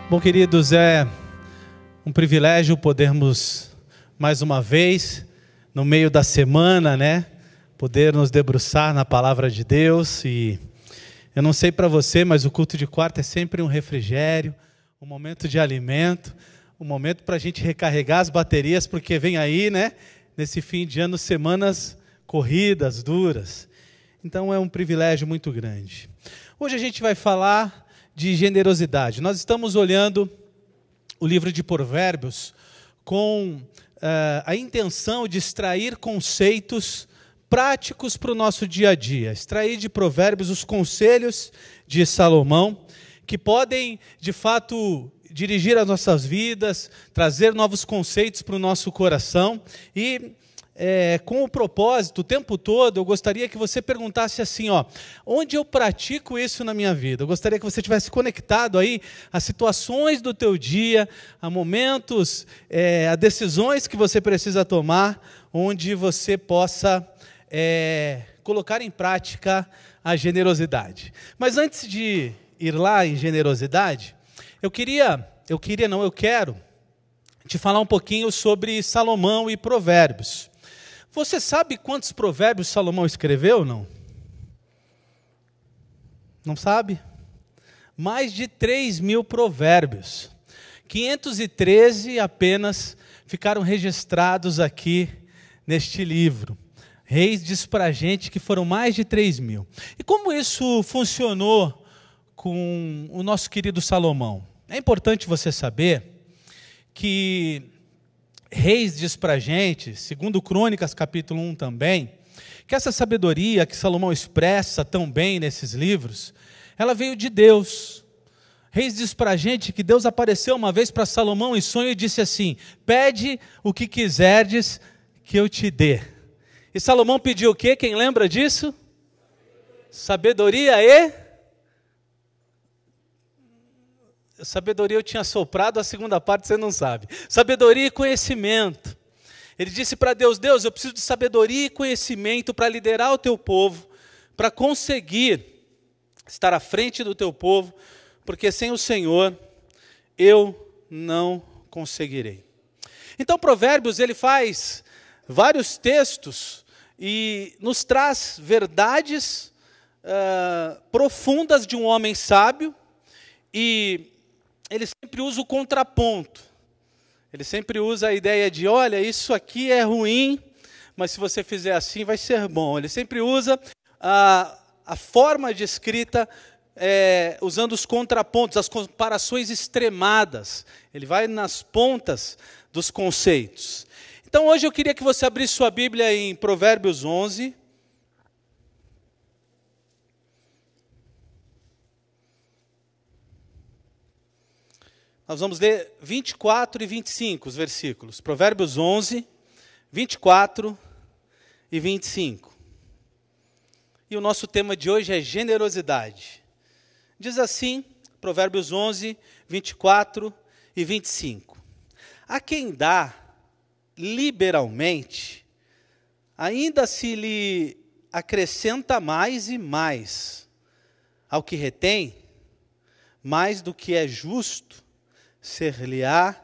Bom, queridos, é um privilégio podermos, mais uma vez, no meio da semana, poder nos debruçar na palavra de Deus. E eu não sei para você, mas o culto de quarta é sempre um refrigério, um momento de alimento, um momento para a gente recarregar as baterias, porque vem aí, nesse fim de ano, semanas corridas, duras. Então é um privilégio muito grande. Hoje a gente vai falar de generosidade. Nós estamos olhando o livro de Provérbios com a intenção de extrair conceitos práticos para o nosso dia a dia. Extrair de Provérbios os conselhos de Salomão, que podem, de fato, dirigir as nossas vidas, trazer novos conceitos para o nosso coração. E com o propósito, o tempo todo, eu gostaria que você perguntasse assim, onde eu pratico isso na minha vida? Eu gostaria que você estivesse conectado aí a situações do teu dia, a momentos, a decisões que você precisa tomar, onde você possa colocar em prática a generosidade. Mas antes de ir lá em generosidade, eu quero te falar um pouquinho sobre Salomão e Provérbios. Você sabe quantos provérbios Salomão escreveu, não? Não sabe? Mais de 3.000 provérbios. 513 apenas ficaram registrados aqui neste livro. Reis diz para a gente que foram mais de 3.000. E como isso funcionou com o nosso querido Salomão? É importante você saber que Reis diz para a gente, segundo Crônicas capítulo 1 também, que essa sabedoria que Salomão expressa tão bem nesses livros, ela veio de Deus. Reis diz para a gente que Deus apareceu uma vez para Salomão em sonho e disse assim: pede o que quiserdes que eu te dê. E Salomão pediu o quê? Quem lembra disso? Sabedoria e... Sabedoria eu tinha soprado, a segunda parte você não sabe. Sabedoria e conhecimento. Ele disse para Deus: Deus, eu preciso de sabedoria e conhecimento para liderar o teu povo, para conseguir estar à frente do teu povo, porque sem o Senhor eu não conseguirei. Então Provérbios, ele faz vários textos e nos traz verdades profundas de um homem sábio, e ele sempre usa o contraponto. Ele sempre usa a ideia de, olha, isso aqui é ruim, mas se você fizer assim vai ser bom. Ele sempre usa a forma de escrita usando os contrapontos, as comparações extremadas. Ele vai nas pontas dos conceitos. Então hoje eu queria que você abrisse sua Bíblia em Provérbios 11. Nós vamos ler 24 e 25, os versículos. Provérbios 11, 24 e 25. E o nosso tema de hoje é generosidade. Diz assim, Provérbios 11, 24 e 25. A quem dá liberalmente, ainda se lhe acrescenta mais e mais. Ao que retém, mais do que é justo, ser-lhe-á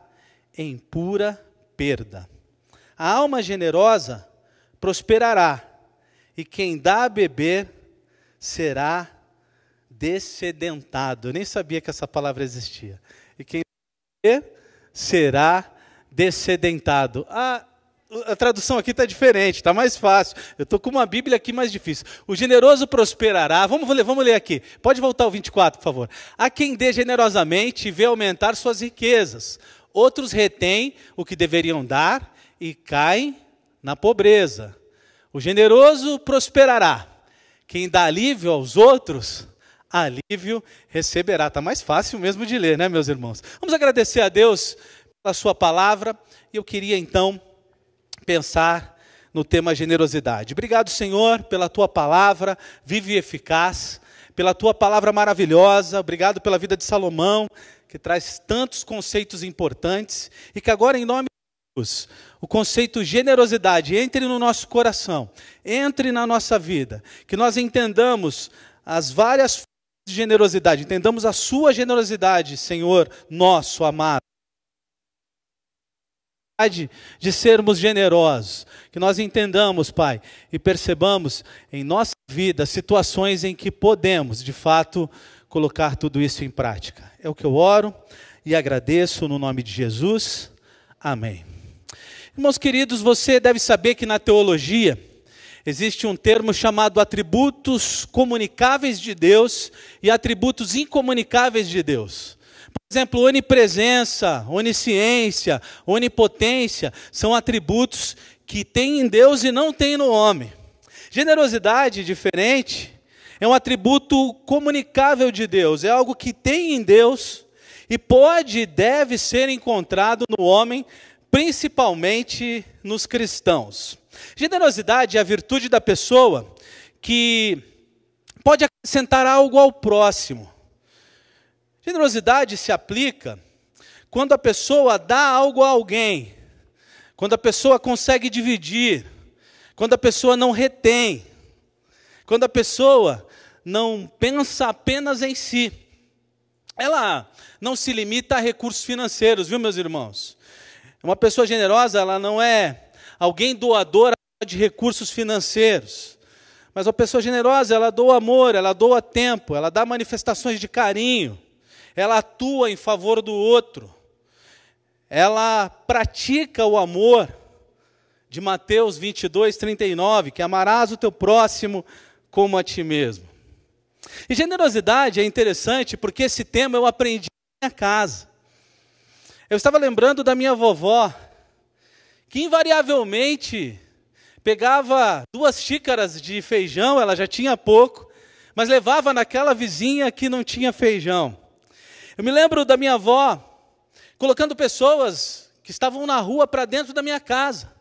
em pura perda. A alma generosa prosperará, e quem dá a beber será dessedentado. Eu nem sabia que essa palavra existia. E quem dá a beber será dessedentado. A tradução aqui está diferente, está mais fácil. Eu estou com uma Bíblia aqui mais difícil. O generoso prosperará. Vamos ler aqui. Pode voltar ao 24, por favor. A quem dê generosamente e vê aumentar suas riquezas. Outros retêm o que deveriam dar e caem na pobreza. O generoso prosperará. Quem dá alívio aos outros, alívio receberá. Está mais fácil mesmo de ler, meus irmãos? Vamos agradecer a Deus pela sua palavra. E eu queria então pensar no tema generosidade. Obrigado, Senhor, pela tua palavra viva e eficaz, pela tua palavra maravilhosa. Obrigado pela vida de Salomão, que traz tantos conceitos importantes, e que agora, em nome de Jesus, o conceito generosidade entre no nosso coração, entre na nossa vida, que nós entendamos as várias de generosidade, entendamos a sua generosidade, Senhor nosso amado. De sermos generosos, que nós entendamos, Pai, e percebamos em nossa vida situações em que podemos, de fato, colocar tudo isso em prática. É o que eu oro e agradeço no nome de Jesus. Amém. Irmãos queridos, você deve saber que na teologia existe um termo chamado atributos comunicáveis de Deus e atributos incomunicáveis de Deus. Por exemplo, onipresença, onisciência, onipotência são atributos que tem em Deus e não tem no homem. Generosidade, diferente, é um atributo comunicável de Deus, é algo que tem em Deus e pode e deve ser encontrado no homem, principalmente nos cristãos. Generosidade é a virtude da pessoa que pode acrescentar algo ao próximo. Generosidade se aplica quando a pessoa dá algo a alguém, quando a pessoa consegue dividir, quando a pessoa não retém, quando a pessoa não pensa apenas em si. Ela não se limita a recursos financeiros, viu, meus irmãos? Uma pessoa generosa, ela não é alguém doador de recursos financeiros, mas uma pessoa generosa, ela doa amor, ela doa tempo, ela dá manifestações de carinho, ela atua em favor do outro, ela pratica o amor de Mateus 22:39, que amarás o teu próximo como a ti mesmo. E generosidade é interessante porque esse tema eu aprendi na minha casa. Eu estava lembrando da minha vovó, que invariavelmente pegava 2 xícaras de feijão, ela já tinha pouco, mas levava naquela vizinha que não tinha feijão. Eu me lembro da minha avó colocando pessoas que estavam na rua para dentro da minha casa.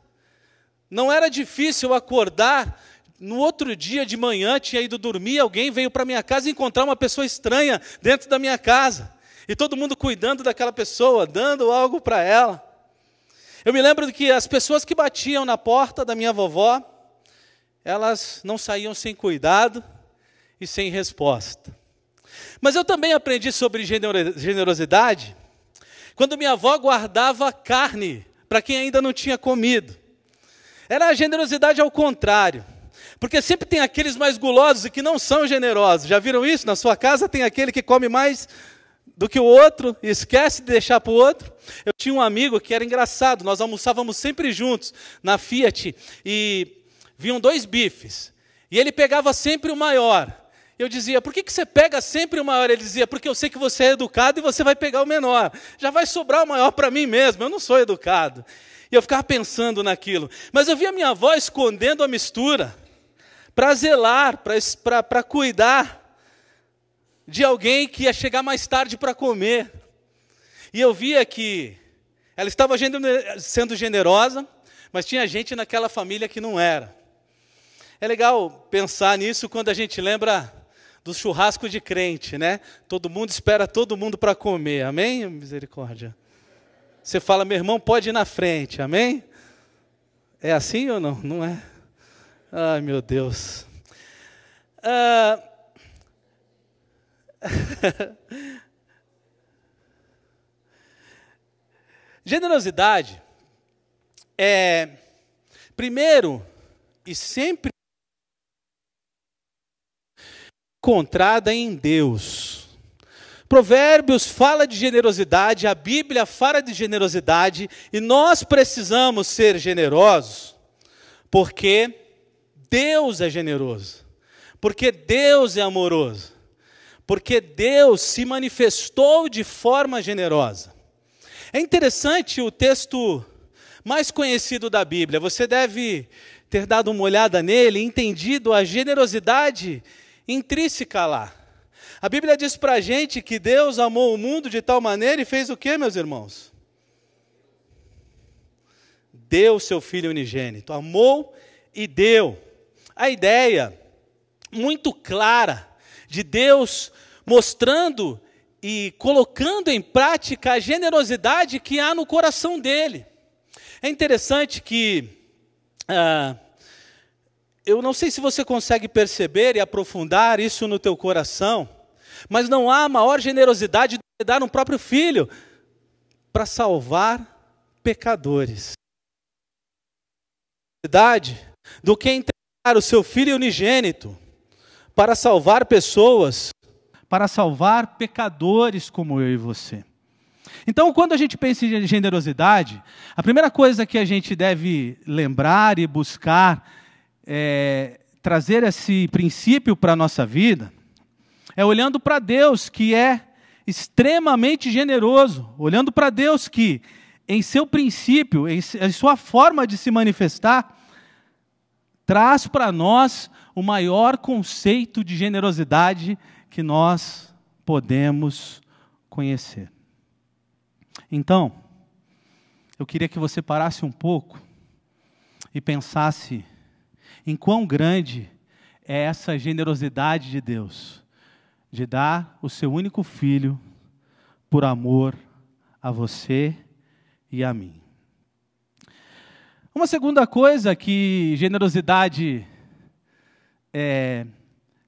Não era difícil acordar, no outro dia de manhã, tinha ido dormir, alguém veio para minha casa e encontrar uma pessoa estranha dentro da minha casa. E todo mundo cuidando daquela pessoa, dando algo para ela. Eu me lembro que as pessoas que batiam na porta da minha vovó, elas não saíam sem cuidado e sem resposta. Mas eu também aprendi sobre generosidade quando minha avó guardava carne para quem ainda não tinha comido. Era a generosidade ao contrário, porque sempre tem aqueles mais gulosos e que não são generosos. Já viram isso? Na sua casa tem aquele que come mais do que o outro e esquece de deixar para o outro. Eu tinha um amigo que era engraçado, nós almoçávamos sempre juntos na Fiat e vinham 2 bifes e ele pegava sempre o maior. Eu dizia, por que você pega sempre o maior? Ele dizia, porque eu sei que você é educado e você vai pegar o menor. Já vai sobrar o maior para mim mesmo, eu não sou educado. E eu ficava pensando naquilo. Mas eu via minha avó escondendo a mistura para zelar, para cuidar de alguém que ia chegar mais tarde para comer. E eu via que ela estava sendo generosa, mas tinha gente naquela família que não era. É legal pensar nisso quando a gente lembra do churrasco de crente, né? Todo mundo espera todo mundo para comer, amém? Misericórdia. Você fala, meu irmão, pode ir na frente, amém? É assim ou não? Não é? Ai, meu Deus. Generosidade é, primeiro e sempre encontrada em Deus. Provérbios fala de generosidade, a Bíblia fala de generosidade, e nós precisamos ser generosos, porque Deus é generoso, porque Deus é amoroso, porque Deus se manifestou de forma generosa. É interessante o texto mais conhecido da Bíblia, você deve ter dado uma olhada nele e entendido a generosidade intrínseca lá. A Bíblia diz para a gente que Deus amou o mundo de tal maneira e fez o quê, meus irmãos? Deu seu Filho unigênito, amou e deu. A ideia muito clara de Deus mostrando e colocando em prática a generosidade que há no coração dele. É interessante que eu não sei se você consegue perceber e aprofundar isso no teu coração, Mas não há maior generosidade do que dar um próprio filho para salvar pecadores. Do que entregar o seu filho unigênito para salvar pessoas, para salvar pecadores como eu e você. Então, quando a gente pensa em generosidade, a primeira coisa que a gente deve lembrar e buscar trazer esse princípio para a nossa vida é olhando para Deus, que é extremamente generoso, olhando para Deus que, em seu princípio, em sua forma de se manifestar, traz para nós o maior conceito de generosidade que nós podemos conhecer. Então, eu queria que você parasse um pouco e pensasse em quão grande é essa generosidade de Deus, de dar o seu único filho por amor a você e a mim. Uma segunda coisa que generosidade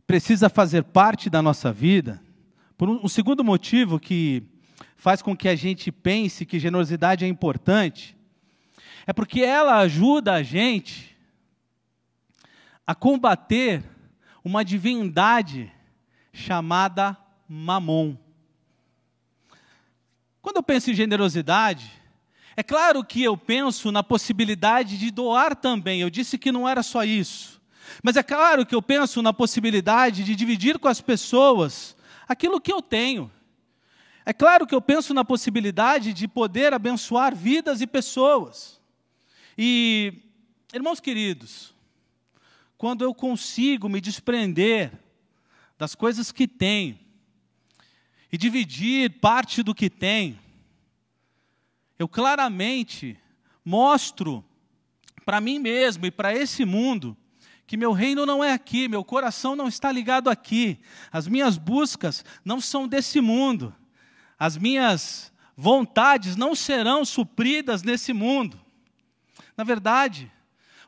precisa fazer parte da nossa vida, por um segundo motivo que faz com que a gente pense que generosidade é importante, é porque ela ajuda a gente a combater uma divindade chamada Mamon. Quando eu penso em generosidade, é claro que eu penso na possibilidade de doar também. Eu disse que não era só isso. Mas é claro que eu penso na possibilidade de dividir com as pessoas aquilo que eu tenho. É claro que eu penso na possibilidade de poder abençoar vidas e pessoas. E, irmãos queridos, quando eu consigo me desprender das coisas que tenho e dividir parte do que tenho, eu claramente mostro para mim mesmo e para esse mundo que meu reino não é aqui, meu coração não está ligado aqui, as minhas buscas não são desse mundo, as minhas vontades não serão supridas nesse mundo. Na verdade,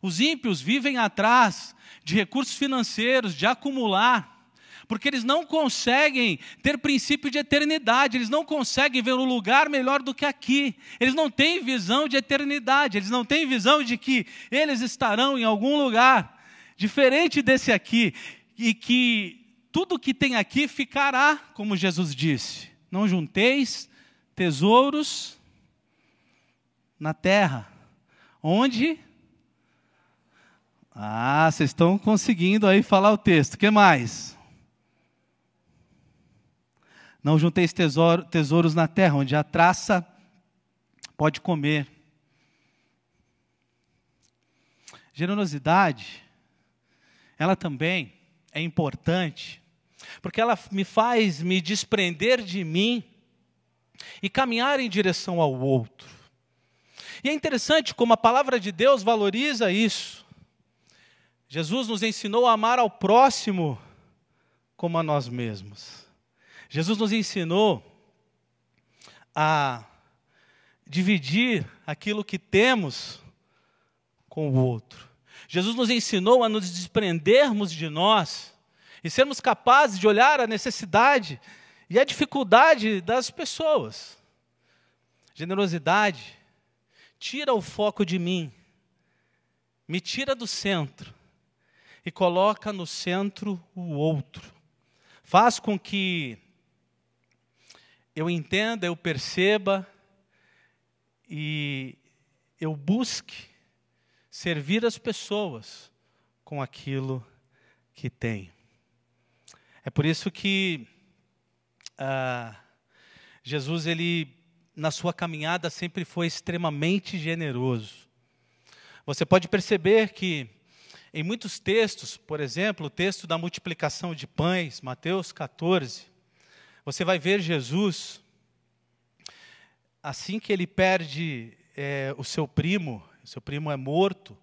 os ímpios vivem atrás de recursos financeiros, de acumular, porque eles não conseguem ter princípio de eternidade, eles não conseguem ver um lugar melhor do que aqui, eles não têm visão de eternidade, eles não têm visão de que eles estarão em algum lugar diferente desse aqui, e que tudo que tem aqui ficará, como Jesus disse. Não junteis tesouros na terra, onde... vocês estão conseguindo aí falar o texto, o que mais? Não junteis tesouros na terra, onde a traça pode comer. Generosidade, ela também é importante, porque ela me faz me desprender de mim e caminhar em direção ao outro. E é interessante como a palavra de Deus valoriza isso. Jesus nos ensinou a amar ao próximo como a nós mesmos. Jesus nos ensinou a dividir aquilo que temos com o outro. Jesus nos ensinou a nos desprendermos de nós e sermos capazes de olhar a necessidade e a dificuldade das pessoas. Generosidade tira o foco de mim, me tira do centro e coloca no centro o outro. Faz com que eu entenda, eu perceba e eu busque servir as pessoas com aquilo que tenho. É por isso que Jesus, ele, na sua caminhada, sempre foi extremamente generoso. Você pode perceber que em muitos textos, por exemplo, o texto da multiplicação de pães, Mateus 14, você vai ver Jesus, assim que ele perde o seu primo é morto.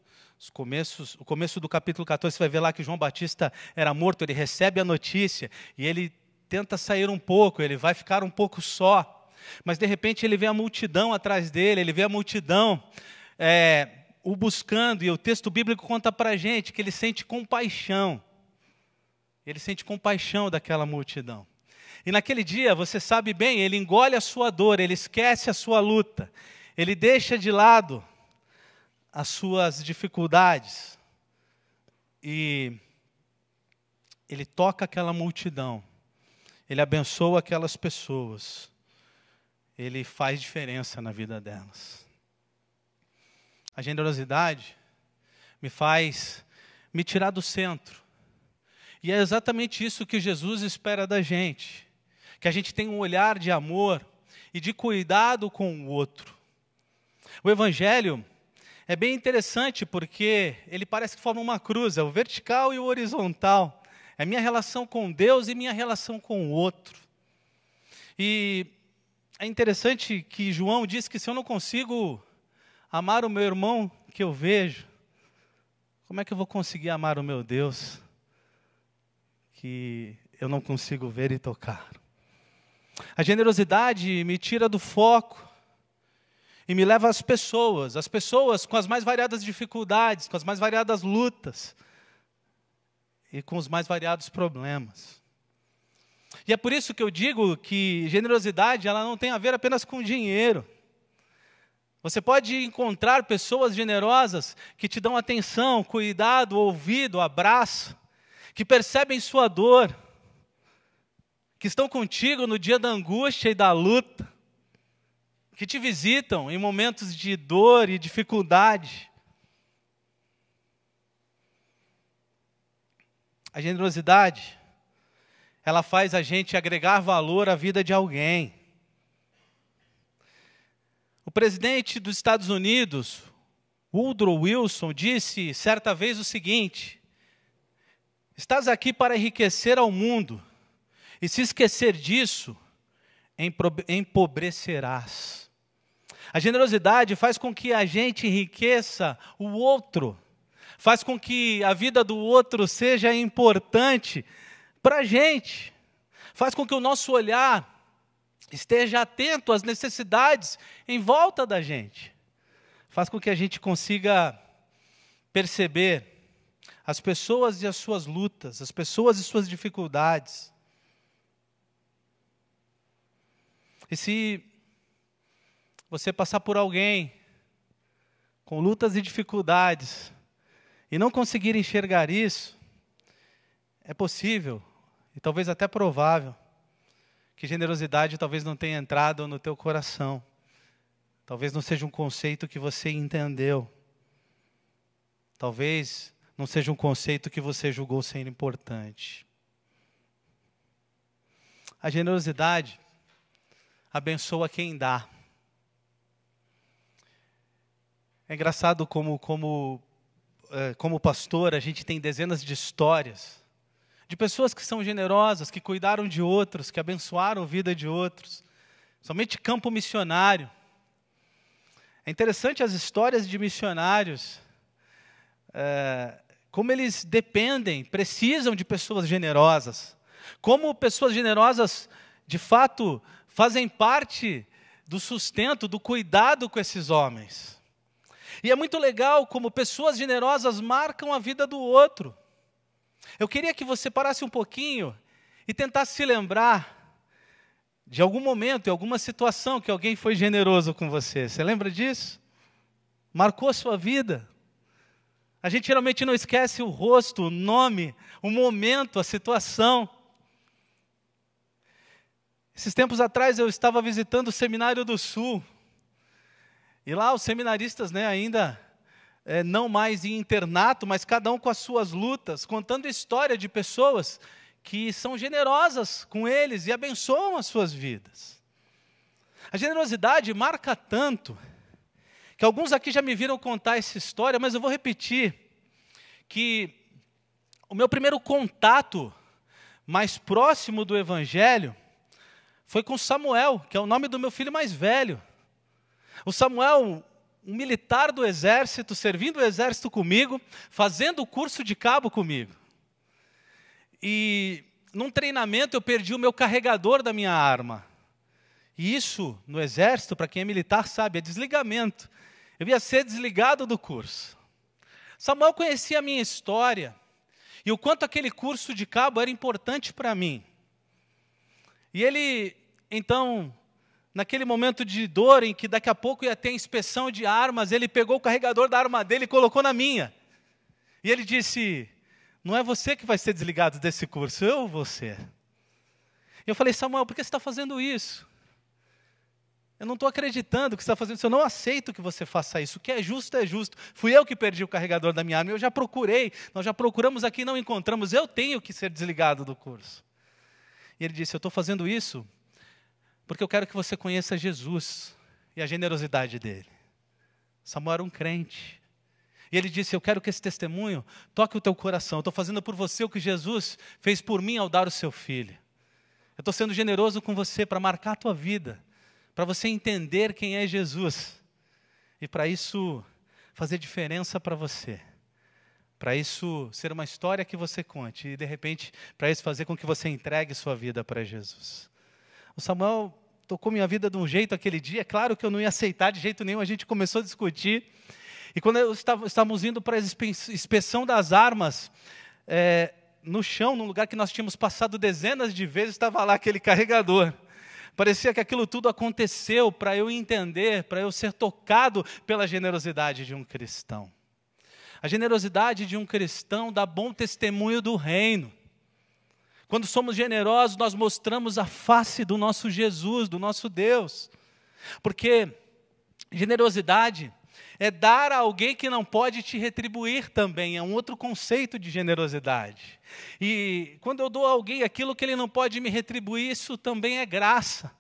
O começo do capítulo 14, você vai ver lá que João Batista era morto, ele recebe a notícia e ele tenta sair um pouco, ele vai ficar um pouco só. Mas de repente ele vê a multidão atrás dele, ele vê a multidão o buscando, e o texto bíblico conta para a gente que ele sente compaixão. Ele sente compaixão daquela multidão. E naquele dia, você sabe bem, ele engole a sua dor, ele esquece a sua luta, ele deixa de lado as suas dificuldades e ele toca aquela multidão, ele abençoa aquelas pessoas, ele faz diferença na vida delas. A generosidade me faz me tirar do centro. E é exatamente isso que Jesus espera da gente. Que a gente tenha um olhar de amor e de cuidado com o outro. O Evangelho é bem interessante porque ele parece que forma uma cruz, é o vertical e o horizontal. É minha relação com Deus e minha relação com o outro. E é interessante que João diz que se eu não consigo amar o meu irmão que eu vejo, como é que eu vou conseguir amar o meu Deus que eu não consigo ver e tocar? A generosidade me tira do foco e me leva às pessoas com as mais variadas dificuldades, com as mais variadas lutas e com os mais variados problemas. E é por isso que eu digo que generosidade ela não tem a ver apenas com dinheiro. Você pode encontrar pessoas generosas que te dão atenção, cuidado, ouvido, abraço, que percebem sua dor, que estão contigo no dia da angústia e da luta, que te visitam em momentos de dor e dificuldade. A generosidade, ela faz a gente agregar valor à vida de alguém. O presidente dos Estados Unidos, Woodrow Wilson, disse certa vez o seguinte: estás aqui para enriquecer ao mundo, e se esquecer disso, empobrecerás. A generosidade faz com que a gente enriqueça o outro, faz com que a vida do outro seja importante para a gente, faz com que o nosso olhar esteja atento às necessidades em volta da gente, faz com que a gente consiga perceber as pessoas e as suas lutas, as pessoas e suas dificuldades. E se você passar por alguém com lutas e dificuldades e não conseguir enxergar isso, é possível e talvez até provável que generosidade talvez não tenha entrado no teu coração. Talvez não seja um conceito que você entendeu. Talvez não seja um conceito que você julgou ser importante. A generosidade abençoa quem dá. É engraçado como pastor, a gente tem dezenas de histórias de pessoas que são generosas, que cuidaram de outros, que abençoaram a vida de outros. Somente campo missionário. É interessante as histórias de missionários, como eles dependem, precisam de pessoas generosas. Como pessoas generosas, de fato, fazem parte do sustento, do cuidado com esses homens. E é muito legal como pessoas generosas marcam a vida do outro. Eu queria que você parasse um pouquinho e tentasse se lembrar de algum momento, em alguma situação que alguém foi generoso com você. Você lembra disso? Marcou a sua vida? A gente geralmente não esquece o rosto, o nome, o momento, a situação. Esses tempos atrás eu estava visitando o Seminário do Sul. E lá os seminaristas, ainda não mais em internato, mas cada um com as suas lutas, contando história de pessoas que são generosas com eles e abençoam as suas vidas. A generosidade marca tanto, que alguns aqui já me viram contar essa história, mas eu vou repetir, que o meu primeiro contato mais próximo do Evangelho foi com Samuel, que é o nome do meu filho mais velho. O Samuel, um militar do exército, servindo o exército comigo, fazendo o curso de cabo comigo. E num treinamento eu perdi o meu carregador da minha arma. E isso, no exército, para quem é militar sabe, é desligamento. Eu ia ser desligado do curso. Samuel conhecia a minha história e o quanto aquele curso de cabo era importante para mim. E ele, então, naquele momento de dor, em que daqui a pouco ia ter inspeção de armas, ele pegou o carregador da arma dele e colocou na minha. E ele disse, não é você que vai ser desligado desse curso, eu vou ser. Eu falei, Samuel, por que você está fazendo isso? Eu não estou acreditando que você está fazendo isso, eu não aceito que você faça isso. O que é justo é justo. Fui eu que perdi o carregador da minha arma, eu já procurei, nós já procuramos aqui e não encontramos, eu tenho que ser desligado do curso. E ele disse, eu estou fazendo isso porque eu quero que você conheça Jesus e a generosidade dele. Samuel era um crente. E ele disse, eu quero que esse testemunho toque o teu coração. Eu estou fazendo por você o que Jesus fez por mim ao dar o seu filho. Eu estou sendo generoso com você para marcar a tua vida, para você entender quem é Jesus. E para isso fazer diferença para você. Para isso ser uma história que você conte. E de repente, para isso fazer com que você entregue sua vida para Jesus. O Samuel tocou minha vida de um jeito aquele dia. É claro que eu não ia aceitar de jeito nenhum. A gente começou a discutir. E quando estávamos indo para a inspeção das armas, no chão, num lugar que nós tínhamos passado dezenas de vezes, estava lá aquele carregador. Parecia que aquilo tudo aconteceu para eu entender, para eu ser tocado pela generosidade de um cristão. A generosidade de um cristão dá bom testemunho do reino. Quando somos generosos, nós mostramos a face do nosso Jesus, do nosso Deus. Porque generosidade é dar a alguém que não pode te retribuir também. É um outro conceito de generosidade. E quando eu dou a alguém aquilo que ele não pode me retribuir, isso também é graça.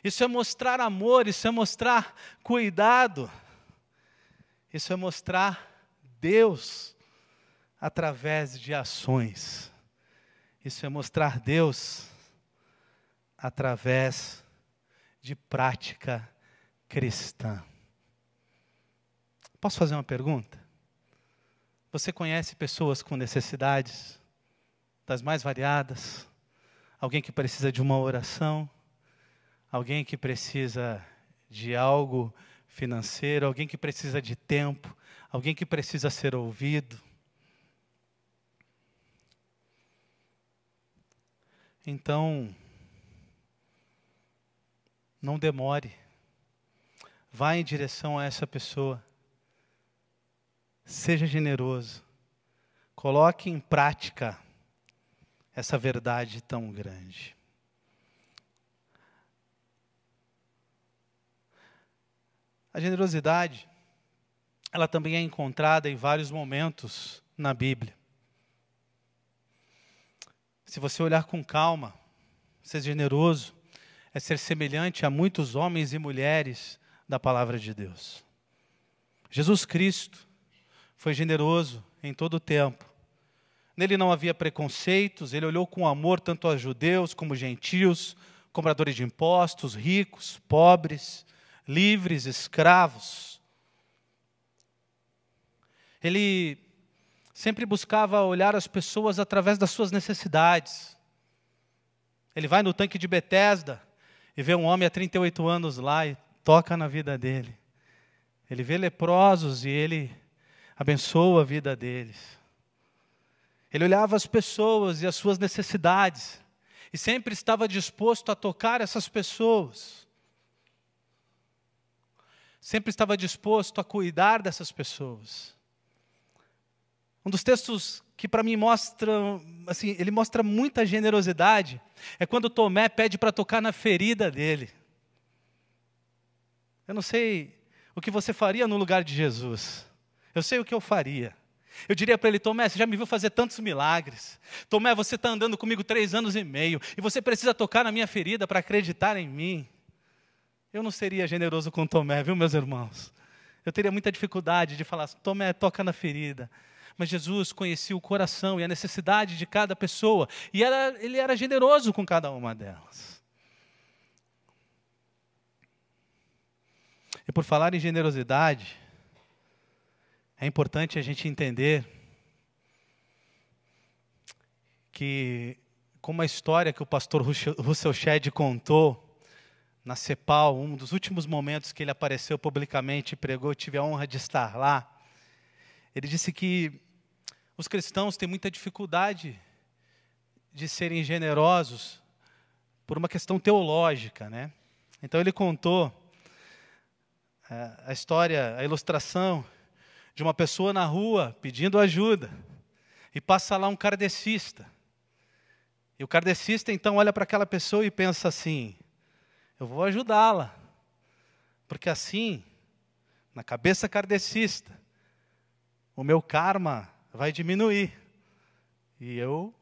Isso é mostrar amor, isso é mostrar cuidado. Isso é mostrar Deus através de ações. Isso é mostrar Deus através de prática cristã. Posso fazer uma pergunta? Você conhece pessoas com necessidades das mais variadas? Alguém que precisa de uma oração? Alguém que precisa de algo financeiro? Alguém que precisa de tempo? Alguém que precisa ser ouvido? Então, não demore. Vá em direção a essa pessoa. Seja generoso. Coloque em prática essa verdade tão grande. A generosidade, ela também é encontrada em vários momentos na Bíblia. Se você olhar com calma, ser generoso é ser semelhante a muitos homens e mulheres da palavra de Deus. Jesus Cristo foi generoso em todo o tempo. Nele não havia preconceitos, ele olhou com amor tanto a judeus como gentios, cobradores de impostos, ricos, pobres, livres, escravos. Ele sempre buscava olhar as pessoas através das suas necessidades. Ele vai no tanque de Betesda e vê um homem há 38 anos lá e toca na vida dele. Ele vê leprosos e ele abençoa a vida deles. Ele olhava as pessoas e as suas necessidades e sempre estava disposto a tocar essas pessoas. Sempre estava disposto a cuidar dessas pessoas. Um dos textos que para mim mostra, assim, ele mostra muita generosidade, é quando Tomé pede para tocar na ferida dele. Eu não sei o que você faria no lugar de Jesus. Eu sei o que eu faria. Eu diria para ele, Tomé, você já me viu fazer tantos milagres. Tomé, você está andando comigo 3 anos e meio, e você precisa tocar na minha ferida para acreditar em mim. Eu não seria generoso com Tomé, viu, meus irmãos? Eu teria muita dificuldade de falar, Tomé, toca na ferida. Mas Jesus conhecia o coração e a necessidade de cada pessoa, e ele era generoso com cada uma delas. E por falar em generosidade, é importante a gente entender que, como a história que o pastor Russell Shedd contou na CEPAL, um dos últimos momentos que ele apareceu publicamente e pregou, eu tive a honra de estar lá, ele disse que os cristãos têm muita dificuldade de serem generosos por uma questão teológica, né? Então ele contou a história, a ilustração de uma pessoa na rua pedindo ajuda e passa lá um kardecista. E o kardecista então olha para aquela pessoa e pensa assim: eu vou ajudá-la, porque assim, na cabeça kardecista, o meu karma vai diminuir e eu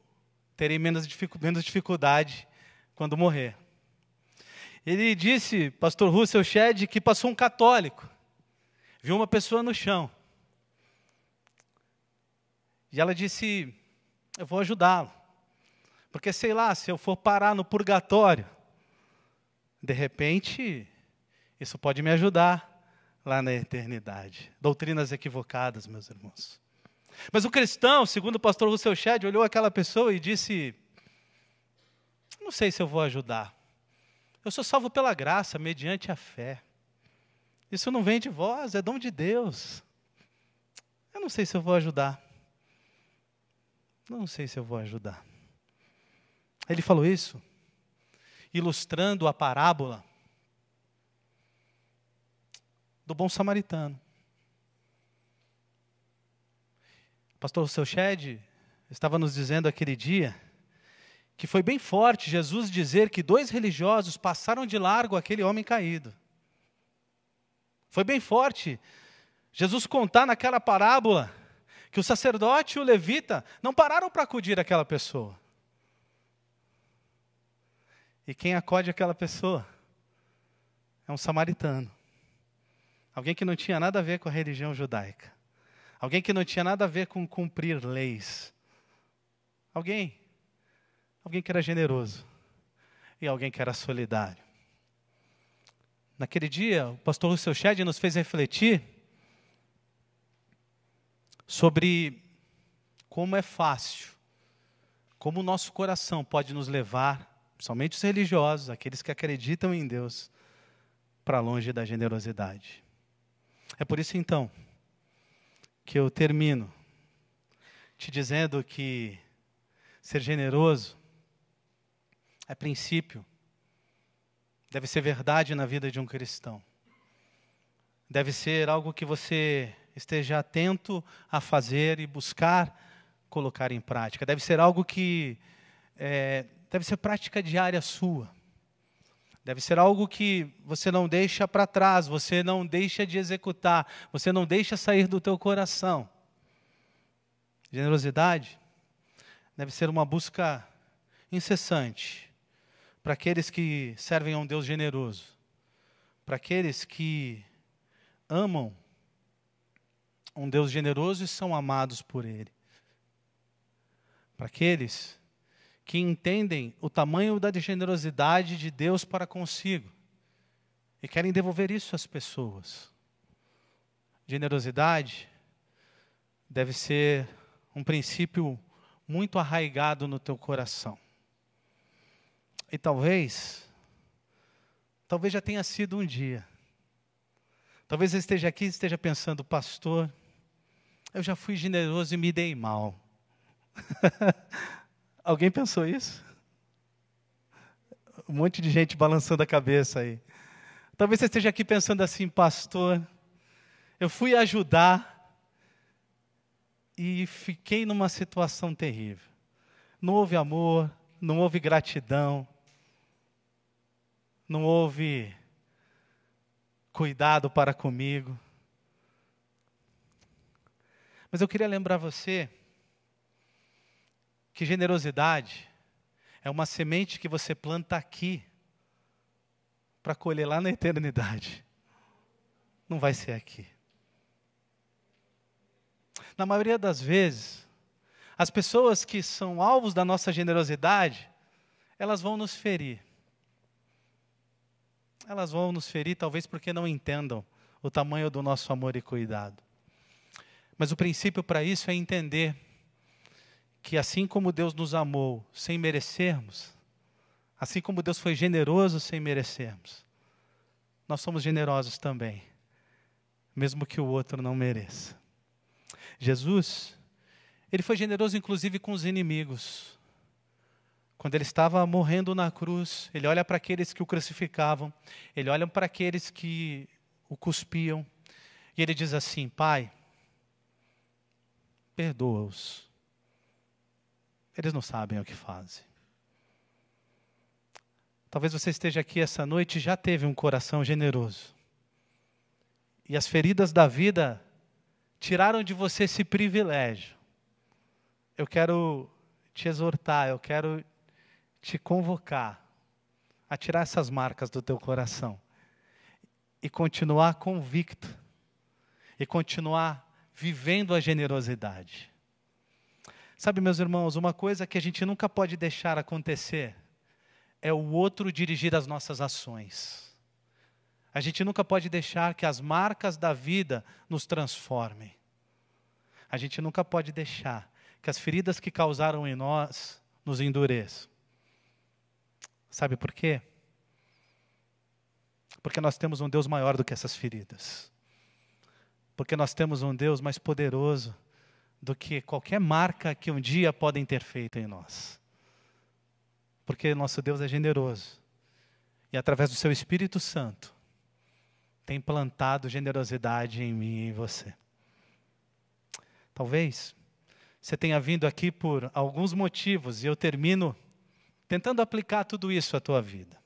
terei menos dificuldade quando morrer. Ele disse, pastor Russell Shedd, que passou um católico, viu uma pessoa no chão. E ela disse, eu vou ajudá-lo. Porque sei lá, se eu for parar no purgatório, de repente, isso pode me ajudar lá na eternidade. Doutrinas equivocadas, meus irmãos. Mas o cristão, segundo o pastor Russell Shedd, olhou aquela pessoa e disse, não sei se eu vou ajudar. Eu sou salvo pela graça, mediante a fé. Isso não vem de vós, é dom de Deus. Eu não sei se eu vou ajudar. Não sei se eu vou ajudar. Ele falou isso, ilustrando a parábola do bom samaritano. O pastor Russell Shedd estava nos dizendo aquele dia que foi bem forte Jesus dizer que 2 religiosos passaram de largo aquele homem caído. Foi bem forte Jesus contar naquela parábola que o sacerdote e o levita não pararam para acudir aquela pessoa. E quem acode aquela pessoa é um samaritano. Alguém que não tinha nada a ver com a religião judaica. Alguém que não tinha nada a ver com cumprir leis. Alguém que era generoso. E alguém que era solidário. Naquele dia, o pastor Russell Shedd nos fez refletir sobre como é fácil, como o nosso coração pode nos levar, somente os religiosos, aqueles que acreditam em Deus, para longe da generosidade. É por isso, então, que eu termino te dizendo que ser generoso é princípio, deve ser verdade na vida de um cristão. Deve ser algo que você esteja atento a fazer e buscar colocar em prática. Deve ser algo que deve ser prática diária sua. Deve ser algo que você não deixa para trás, você não deixa de executar, você não deixa sair do teu coração. Generosidade deve ser uma busca incessante para aqueles que servem a um Deus generoso, para aqueles que amam um Deus generoso e são amados por Ele, para aqueles que entendem o tamanho da generosidade de Deus para consigo e querem devolver isso às pessoas. Generosidade deve ser um princípio muito arraigado no teu coração. E talvez já tenha sido um dia. Talvez você esteja aqui e esteja pensando, pastor, eu já fui generoso e me dei mal. Alguém pensou isso? Um monte de gente balançando a cabeça aí. Talvez você esteja aqui pensando assim, pastor, eu fui ajudar e fiquei numa situação terrível. Não houve amor, não houve gratidão, não houve cuidado para comigo. Mas eu queria lembrar você que generosidade é uma semente que você planta aqui para colher lá na eternidade. Não vai ser aqui. Na maioria das vezes, as pessoas que são alvos da nossa generosidade, elas vão nos ferir. Elas vão nos ferir talvez porque não entendam o tamanho do nosso amor e cuidado. Mas o princípio para isso é entender que assim como Deus nos amou sem merecermos, assim como Deus foi generoso sem merecermos, nós somos generosos também, mesmo que o outro não mereça. Jesus, ele foi generoso inclusive com os inimigos, quando ele estava morrendo na cruz, ele olha para aqueles que o crucificavam, ele olha para aqueles que o cuspiam, e ele diz assim: Pai, perdoa-os, eles não sabem o que fazem. Talvez você esteja aqui essa noite e já teve um coração generoso, e as feridas da vida tiraram de você esse privilégio. Eu quero te exortar, eu quero te convocar a tirar essas marcas do teu coração e continuar convicto e continuar vivendo a generosidade. Sabe, meus irmãos, uma coisa que a gente nunca pode deixar acontecer é o outro dirigir as nossas ações. A gente nunca pode deixar que as marcas da vida nos transformem. A gente nunca pode deixar que as feridas que causaram em nós nos endureçam. Sabe por quê? Porque nós temos um Deus maior do que essas feridas. Porque nós temos um Deus mais poderoso do que qualquer marca que um dia podem ter feito em nós. Porque nosso Deus é generoso. E através do seu Espírito Santo, tem plantado generosidade em mim e em você. Talvez você tenha vindo aqui por alguns motivos, e eu termino tentando aplicar tudo isso à tua vida.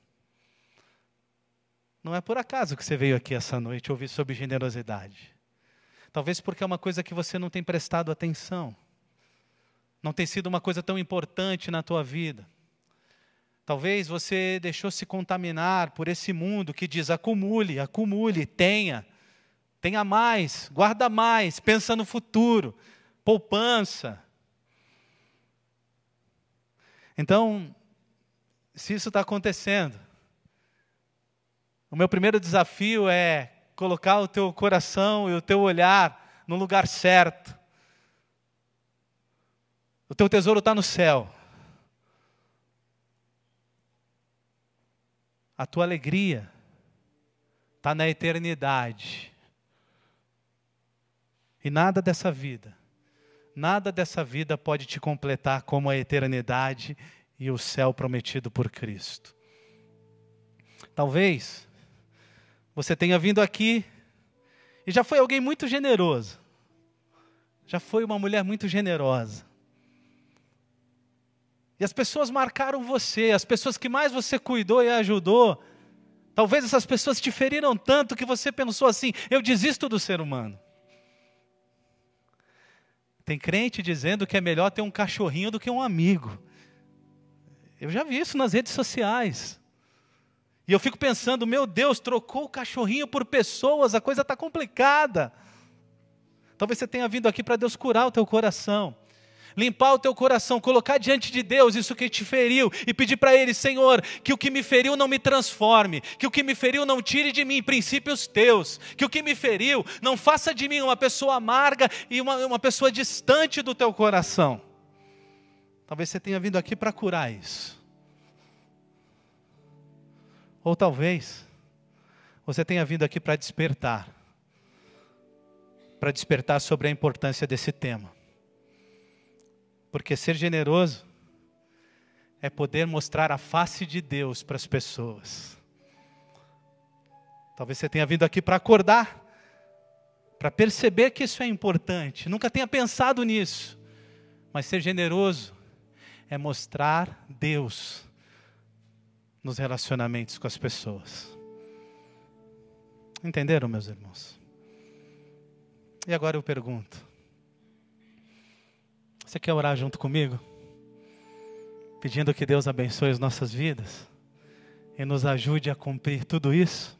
Não é por acaso que você veio aqui essa noite ouvir sobre generosidade. Talvez porque é uma coisa que você não tem prestado atenção. Não tem sido uma coisa tão importante na tua vida. Talvez você deixou se contaminar por esse mundo que diz: acumule, acumule, tenha mais, guarda mais, pensa no futuro, poupança. Então, se isso está acontecendo, o meu primeiro desafio é colocar o teu coração e o teu olhar no lugar certo. O teu tesouro está no céu. A tua alegria está na eternidade. E nada dessa vida pode te completar como a eternidade e o céu prometido por Cristo. Talvez você tenha vindo aqui e já foi alguém muito generoso. Já foi uma mulher muito generosa. E as pessoas marcaram você, as pessoas que mais você cuidou e ajudou. Talvez essas pessoas te feriram tanto que você pensou assim: eu desisto do ser humano. Tem crente dizendo que é melhor ter um cachorrinho do que um amigo. Eu já vi isso nas redes sociais. E eu fico pensando: meu Deus, trocou o cachorrinho por pessoas, a coisa está complicada. Talvez você tenha vindo aqui para Deus curar o teu coração, limpar o teu coração, colocar diante de Deus isso que te feriu e pedir para Ele: Senhor, que o que me feriu não me transforme, que o que me feriu não tire de mim princípios teus, que o que me feriu não faça de mim uma pessoa amarga e uma pessoa distante do teu coração. Talvez você tenha vindo aqui para curar isso. Ou talvez você tenha vindo aqui para despertar sobre a importância desse tema. Porque ser generoso é poder mostrar a face de Deus para as pessoas. Talvez você tenha vindo aqui para acordar, para perceber que isso é importante. Nunca tenha pensado nisso. Mas ser generoso é mostrar Deus nos relacionamentos com as pessoas. Entenderam, meus irmãos? E agora eu pergunto: você quer orar junto comigo? Pedindo que Deus abençoe as nossas vidas e nos ajude a cumprir tudo isso?